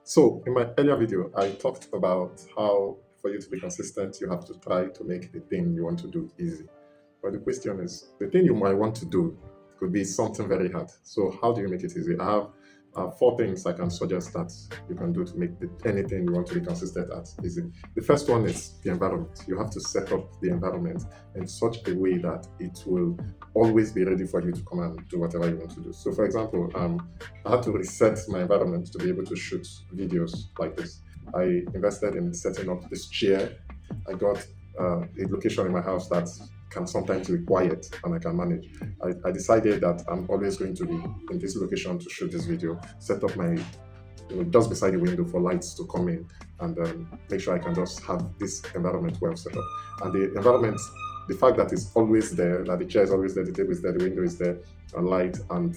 So, in my earlier video, I talked about how for you to be consistent, you have to try to make the thing you want to do easy. But the question is, the thing you might want to do could be something very hard. So, how do you make it easy? I have four things I can suggest that you can do to make anything you want to be consistent at easy. The first one is the environment. You have to set up the environment in such a way that it will always be ready for you to come and do whatever you want to do. So, for example, I had to reset my environment to be able to shoot videos like this. I invested in setting up this chair. I got a location in my house that can sometimes be quiet and I can manage. I decided that I'm always going to be in this location to shoot this video, set up my just beside the window for lights to come in and make sure I can just have this environment well set up. And the environment, the fact that it's always there, that the chair is always there, the table is there, the window is there, a light, and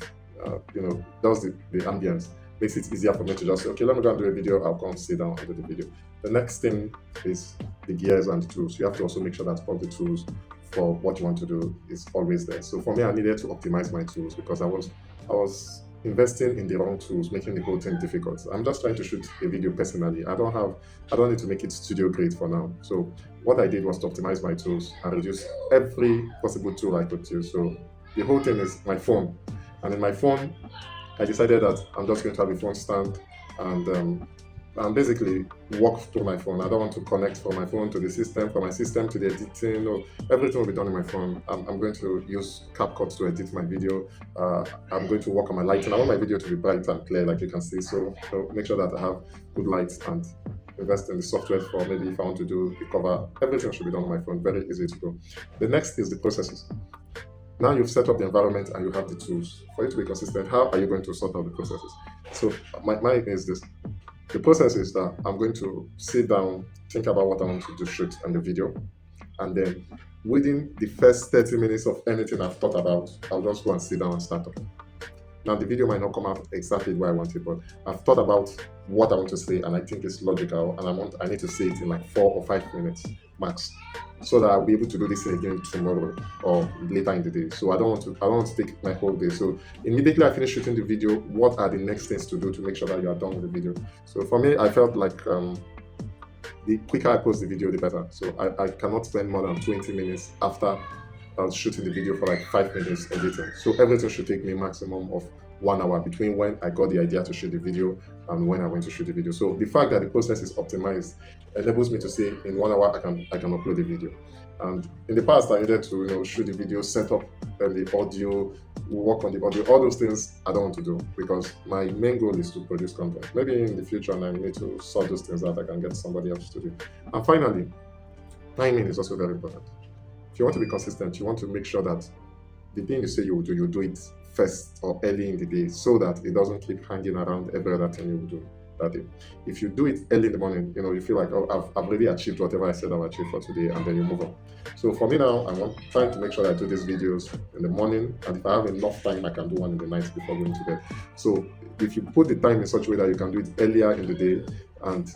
does the ambience makes it easier for me to just say, okay, let me go and do a video, I'll come sit down and do the video. The next thing is the gears and the tools. You have to also make sure that all the tools for what you want to do is always there. So for me, I needed to optimize my tools because I was investing in the wrong tools, making the whole thing difficult. I'm just trying to shoot a video personally. I don't need to make it studio grade for now. So what I did was to optimize my tools and reduce every possible tool I could use. So the whole thing is my phone. And in my phone, I decided that I'm just going to have a phone stand and basically walk through my phone. I don't want to connect from my phone to the system, from my system to the editing. No, everything will be done in my phone. I'm going to use CapCut to edit my video. I'm going to work on my lighting. I want my video to be bright and clear, like you can see. So make sure that I have good lights and invest in the software for maybe if I want to do the cover. Everything should be done on my phone. Very easy to go. The next is the processes. Now you've set up the environment and you have the tools. For you to be consistent, how are you going to sort out the processes? So my is this. The process is that I'm going to sit down, think about what I want to do, shoot and the video, and then within the first 30 minutes of anything I've thought about, I'll just go and sit down and start talking. Now the video might not come out exactly where I want it, but I've thought about what I want to say and I think it's logical and I need to say it in like 4 or 5 minutes max. So that I'll be able to do this again tomorrow or later in the day. So I don't want to take my whole day. So immediately I finish shooting the video, what are the next things to do to make sure that you are done with the video? So for me, I felt like the quicker I post the video, the better. So I cannot spend more than 20 minutes after shooting the video for like 5 minutes editing. So everything should take me maximum of 1 hour between when I got the idea to shoot the video and when I went to shoot the video. So the fact that the process is optimized enables me to say in 1 hour I can upload the video. And in the past I needed to shoot the video, set up the audio, work on the audio, all those things I don't want to do because my main goal is to produce content. Maybe in the future and I need to sort those things out, I can get somebody else to do. And finally, timing is also very important. If you want to be consistent, you want to make sure that the thing you say you do it first or early in the day so that it doesn't keep hanging around every other thing you will do that day. If you do it early in the morning, you feel like, oh, I've already achieved whatever I said I've achieved for today, and then you move on. So for me now, I'm trying to make sure that I do these videos in the morning, and if I have enough time, I can do one in the night before going to bed. So if you put the time in such a way that you can do it earlier in the day and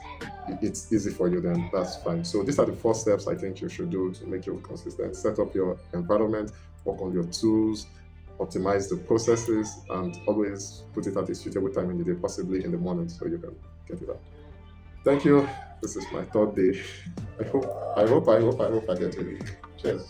it's easy for you, then that's fine. So these are the 4 steps I think you should do to make you consistent. Set up your environment, work on your tools, optimize the processes, and always put it at a suitable time in the day, possibly in the morning, so you can get it out. Thank you. This is my 3rd day. I hope I get it. Cheers.